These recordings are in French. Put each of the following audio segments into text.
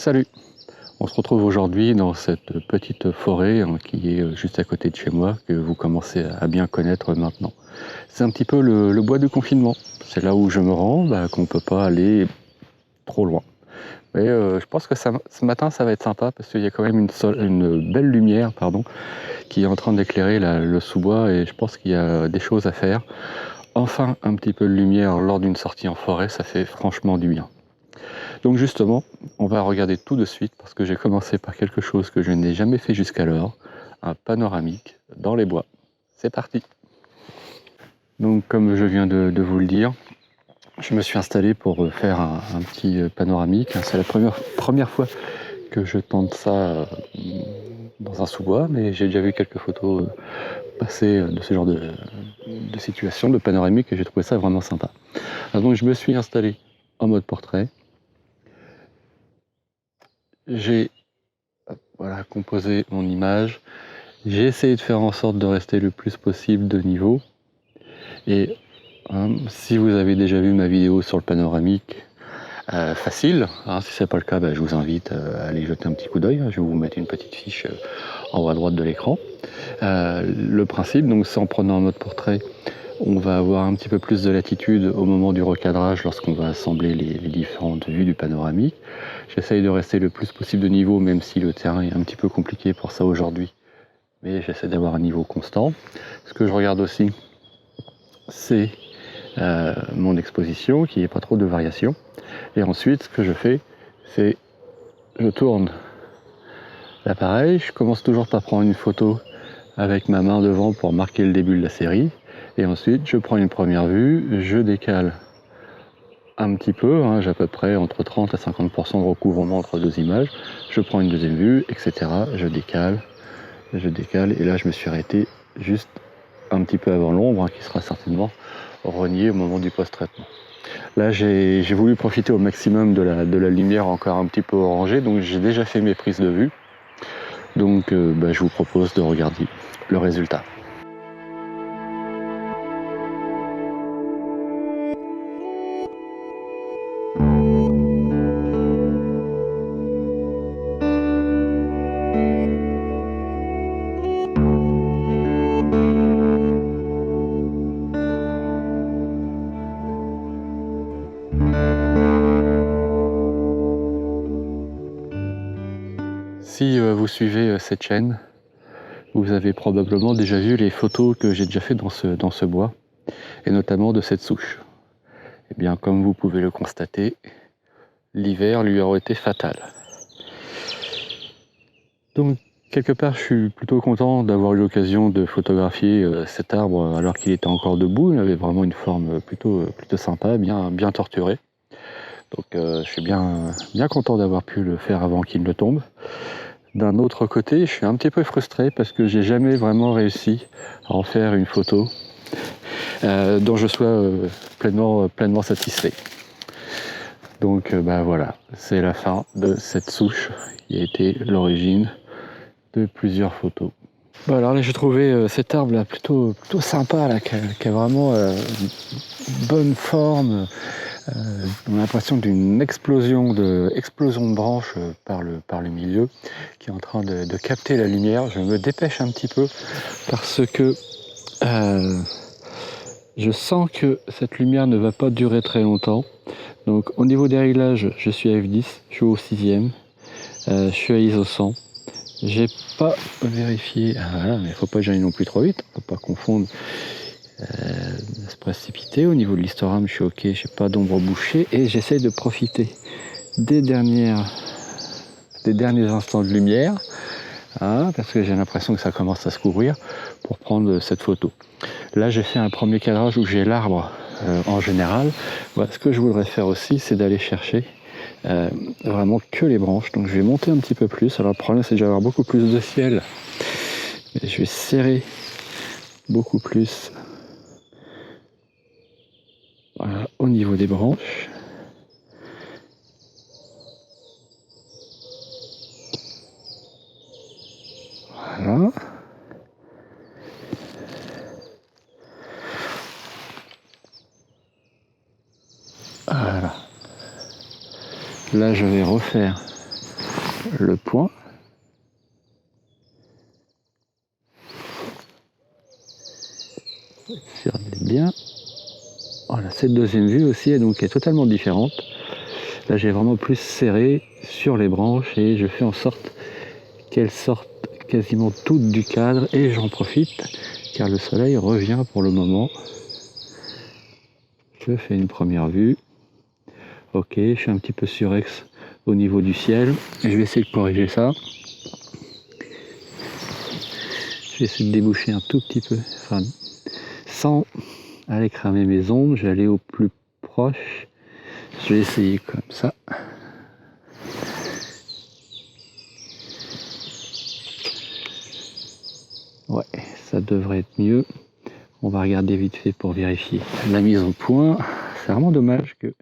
Salut! On se retrouve aujourd'hui dans cette petite forêt qui est juste à côté de chez moi, que vous commencez à bien connaître maintenant. C'est un petit peu le bois du confinement. C'est là où je me rends, qu'on ne peut pas aller trop loin. Mais je pense que ce matin ça va être sympa parce qu'il y a quand même une belle lumière qui est en train d'éclairer le sous-bois et je pense qu'il y a des choses à faire. Enfin un petit peu de lumière lors d'une sortie en forêt, ça fait franchement du bien. Donc justement, on va regarder tout de suite parce que j'ai commencé par quelque chose que je n'ai jamais fait jusqu'alors, un panoramique dans les bois. C'est parti! Donc comme je viens de vous le dire, je me suis installé pour faire un petit panoramique. C'est la première fois que je tente ça dans un sous-bois, mais j'ai déjà vu quelques photos passer de ce genre de situation, de panoramique, et j'ai trouvé ça vraiment sympa. Alors donc je me suis installé en mode portrait. J'ai composé mon image. J'ai essayé de faire en sorte de rester le plus possible de niveau. Et si vous avez déjà vu ma vidéo sur le panoramique, facile, si ce n'est pas le cas, je vous invite à aller jeter un petit coup d'œil. Je vais vous mettre une petite fiche en haut à droite de l'écran. Le principe, donc, c'est en prenant un mode portrait, on va avoir un petit peu plus de latitude au moment du recadrage lorsqu'on va assembler les différentes vues du panoramique. J'essaye de rester le plus possible de niveau, même si le terrain est un petit peu compliqué pour ça aujourd'hui. Mais j'essaie d'avoir un niveau constant. Ce que je regarde aussi, c'est mon exposition, qu'il n'y ait pas trop de variations. Et ensuite, ce que je fais, c'est je tourne l'appareil. Je commence toujours par prendre une photo avec ma main devant pour marquer le début de la série. Et ensuite, je prends une première vue, je décale un petit peu, j'ai à peu près entre 30 à 50% de recouvrement entre deux images. Je prends une deuxième vue, etc. Je décale, et là je me suis arrêté juste un petit peu avant l'ombre, qui sera certainement reniée au moment du post-traitement. Là j'ai voulu profiter au maximum de la lumière encore un petit peu orangée, donc j'ai déjà fait mes prises de vue. Donc je vous propose de regarder le résultat. Si vous suivez cette chaîne, vous avez probablement déjà vu les photos que j'ai déjà fait dans ce bois, et notamment de cette souche. Et bien, comme vous pouvez le constater, l'hiver lui aurait été fatal. Donc, quelque part, je suis plutôt content d'avoir eu l'occasion de photographier cet arbre alors qu'il était encore debout. Il avait vraiment une forme plutôt sympa, bien torturée. Donc, je suis bien content d'avoir pu le faire avant qu'il ne tombe. D'un autre côté, je suis un petit peu frustré parce que j'ai jamais vraiment réussi à en faire une photo dont je sois pleinement satisfait. Donc voilà, c'est la fin de cette souche qui a été l'origine de plusieurs photos. Bon, alors là j'ai trouvé cet arbre là plutôt sympa là, qui a vraiment une bonne forme. On a l'impression d'une explosion de branches par le milieu qui est en train de capter la lumière. Je me dépêche un petit peu parce que je sens que cette lumière ne va pas durer très longtemps. Donc au niveau des réglages, je suis à F10, je suis au 6e, je suis à ISO 100. J'ai pas vérifié, voilà, mais il faut pas que j'aille non plus trop vite, faut pas confondre, se précipiter. Au niveau de l'histogramme, je suis ok, j'ai pas d'ombre bouchée et j'essaie de profiter des derniers instants de lumière, parce que j'ai l'impression que ça commence à se couvrir pour prendre cette photo. Là, j'ai fait un premier cadrage où j'ai l'arbre en général. Voilà, ce que je voudrais faire aussi, c'est d'aller chercher vraiment que les branches. Donc je vais monter un petit peu plus. Alors le problème, c'est que je vais avoir beaucoup plus de ciel. Mais je vais serrer beaucoup plus au niveau des branches. Voilà. Voilà. Là, je vais refaire le point. Regardez bien. Voilà, cette deuxième vue aussi est totalement différente. Là, j'ai vraiment plus serré sur les branches et je fais en sorte qu'elles sortent quasiment toutes du cadre et j'en profite car le soleil revient pour le moment. Je fais une première vue. Ok, je suis un petit peu surex au niveau du ciel. Je vais essayer de corriger ça. Je vais essayer de déboucher un tout petit peu, enfin, sans aller cramer mes ombres. Je vais aller au plus proche. Je vais essayer comme ça. Ouais, ça devrait être mieux. On va regarder vite fait pour vérifier la mise au point. C'est vraiment dommage que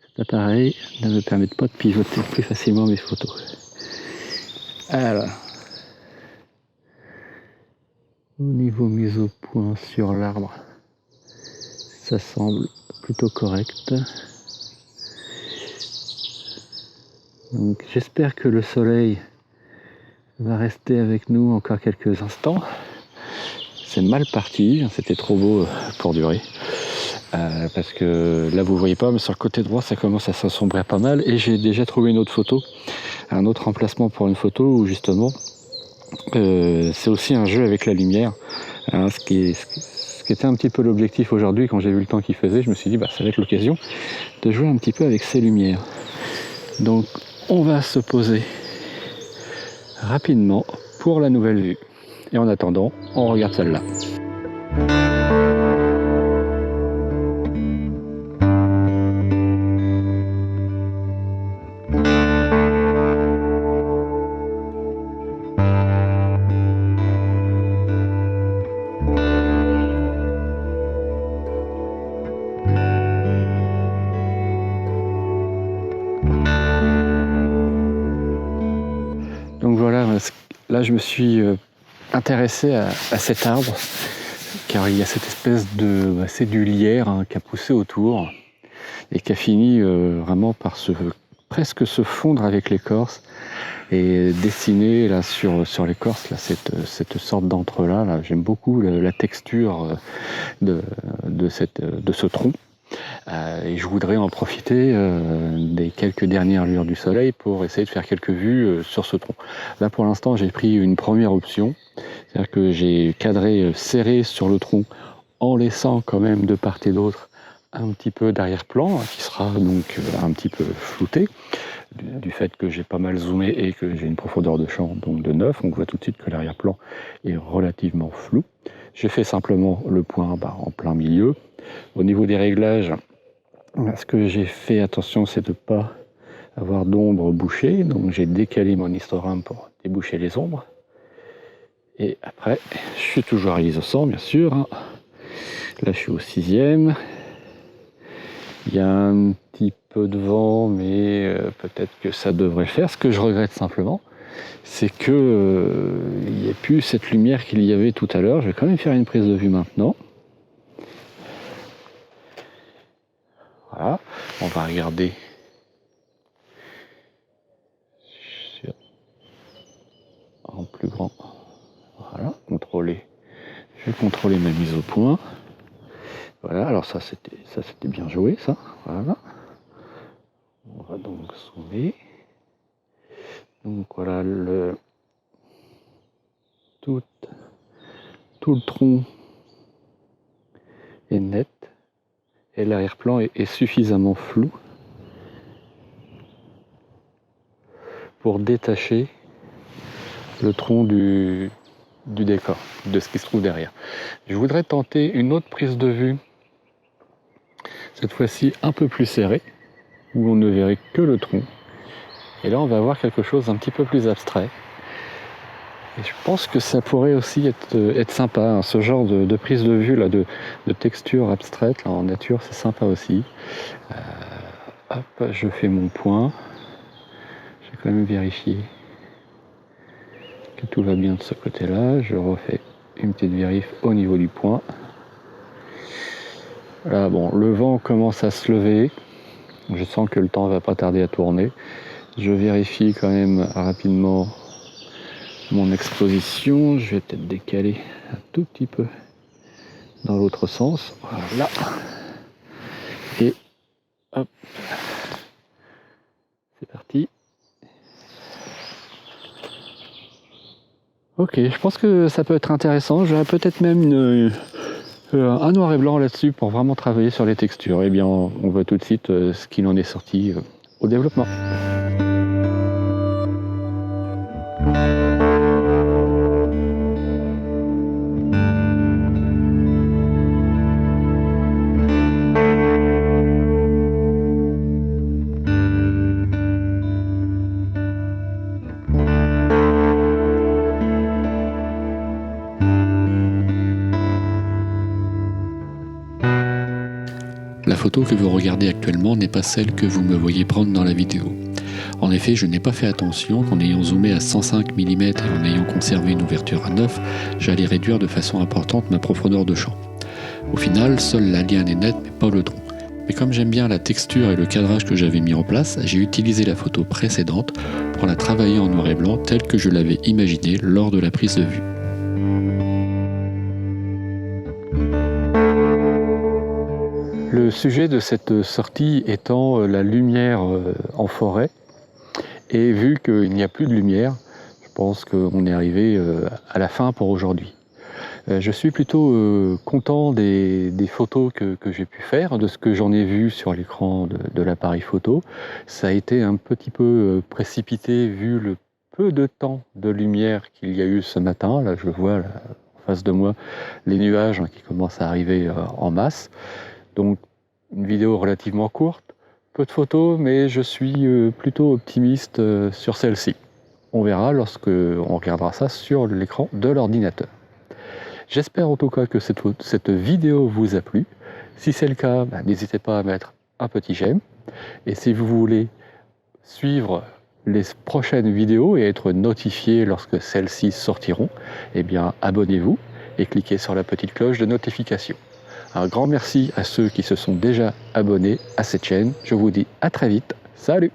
cet appareil ne me permette pas de pivoter plus facilement mes photos. Alors, au niveau mise au point sur l'arbre, ça semble plutôt correct. Donc j'espère que le soleil va rester avec nous encore quelques instants. C'est mal parti, c'était trop beau pour durer. Parce que là vous voyez pas, mais sur le côté droit ça commence à s'assombrir pas mal et j'ai déjà trouvé une autre photo, un autre emplacement pour une photo où justement c'est aussi un jeu avec la lumière, hein, ce qui était un petit peu l'objectif aujourd'hui. Quand j'ai vu le temps qu'il faisait, je me suis dit ça va être l'occasion de jouer un petit peu avec ces lumières. Donc on va se poser rapidement pour la nouvelle vue et en attendant on regarde celle-là. Donc voilà, là je me suis intéressé à cet arbre car il y a cette espèce de... c'est du lierre qui a poussé autour et qui a fini vraiment par presque se fondre avec l'écorce et dessiner là sur l'écorce là, cette sorte d'entrelac. Là. J'aime beaucoup la texture de ce tronc. Et je voudrais en profiter des quelques dernières lueurs du soleil pour essayer de faire quelques vues sur ce tronc. Là pour l'instant j'ai pris une première option, c'est-à-dire que j'ai cadré serré sur le tronc en laissant quand même de part et d'autre un petit peu d'arrière-plan qui sera donc un petit peu flouté du fait que j'ai pas mal zoomé et que j'ai une profondeur de champ donc de 9, on voit tout de suite que l'arrière-plan est relativement flou. J'ai fait simplement le point en plein milieu. Au niveau des réglages, ce que j'ai fait attention, c'est de ne pas avoir d'ombre bouchée, donc j'ai décalé mon histogramme pour déboucher les ombres. Et après, je suis toujours à l'ISO 100 bien sûr. Là je suis au 6e. Il y a un petit peu de vent, mais peut-être que ça devrait le faire. Ce que je regrette simplement, c'est que il n'y ait plus cette lumière qu'il y avait tout à l'heure. Je vais quand même faire une prise de vue maintenant. Voilà, on va regarder en plus grand. Voilà, contrôler. Je vais contrôler ma mise au point. Voilà, alors ça c'était bien joué ça. Voilà. On va donc zoomer. Donc voilà tout le tronc est net et l'arrière-plan est suffisamment flou pour détacher le tronc du décor, de ce qui se trouve derrière. Je voudrais tenter une autre prise de vue, cette fois-ci un peu plus serrée, où on ne verrait que le tronc. Et là on va voir quelque chose d'un petit peu plus abstrait. Et je pense que ça pourrait aussi être sympa, hein. Ce genre de prise de vue là, de texture abstraite là, en nature, c'est sympa aussi. Hop, je fais mon point. Je vais quand même vérifier que tout va bien de ce côté-là. Je refais une petite vérif au niveau du point. Là, bon, le vent commence à se lever. Je sens que le temps va pas tarder à tourner. Je vérifie quand même rapidement mon exposition. Je vais peut-être décaler un tout petit peu dans l'autre sens. Voilà. Et hop. C'est parti. Ok, je pense que ça peut être intéressant. J'aurais peut-être même un noir et blanc là-dessus pour vraiment travailler sur les textures. Eh bien, on voit tout de suite ce qu'il en est sorti au développement. La photo que vous regardez actuellement n'est pas celle que vous me voyez prendre dans la vidéo. En effet, je n'ai pas fait attention qu'en ayant zoomé à 105 mm et en ayant conservé une ouverture à 9, j'allais réduire de façon importante ma profondeur de champ. Au final, seule la liane est nette mais pas le tronc. Mais comme j'aime bien la texture et le cadrage que j'avais mis en place, j'ai utilisé la photo précédente pour la travailler en noir et blanc telle que je l'avais imaginée lors de la prise de vue. Le sujet de cette sortie étant la lumière en forêt, et vu qu'il n'y a plus de lumière, je pense qu'on est arrivé à la fin pour aujourd'hui. Je suis plutôt content des photos que j'ai pu faire, de ce que j'en ai vu sur l'écran de l'appareil photo. Ça a été un petit peu précipité vu le peu de temps de lumière qu'il y a eu ce matin. Là, je vois là, en face de moi les nuages qui commencent à arriver en masse. Donc une vidéo relativement courte, peu de photos, mais je suis plutôt optimiste sur celle-ci. On verra lorsque on regardera ça sur l'écran de l'ordinateur. J'espère en tout cas que cette vidéo vous a plu. Si c'est le cas, n'hésitez pas à mettre un petit j'aime. Et si vous voulez suivre les prochaines vidéos et être notifié lorsque celles-ci sortiront, eh bien abonnez-vous et cliquez sur la petite cloche de notification. Un grand merci à ceux qui se sont déjà abonnés à cette chaîne. Je vous dis à très vite. Salut!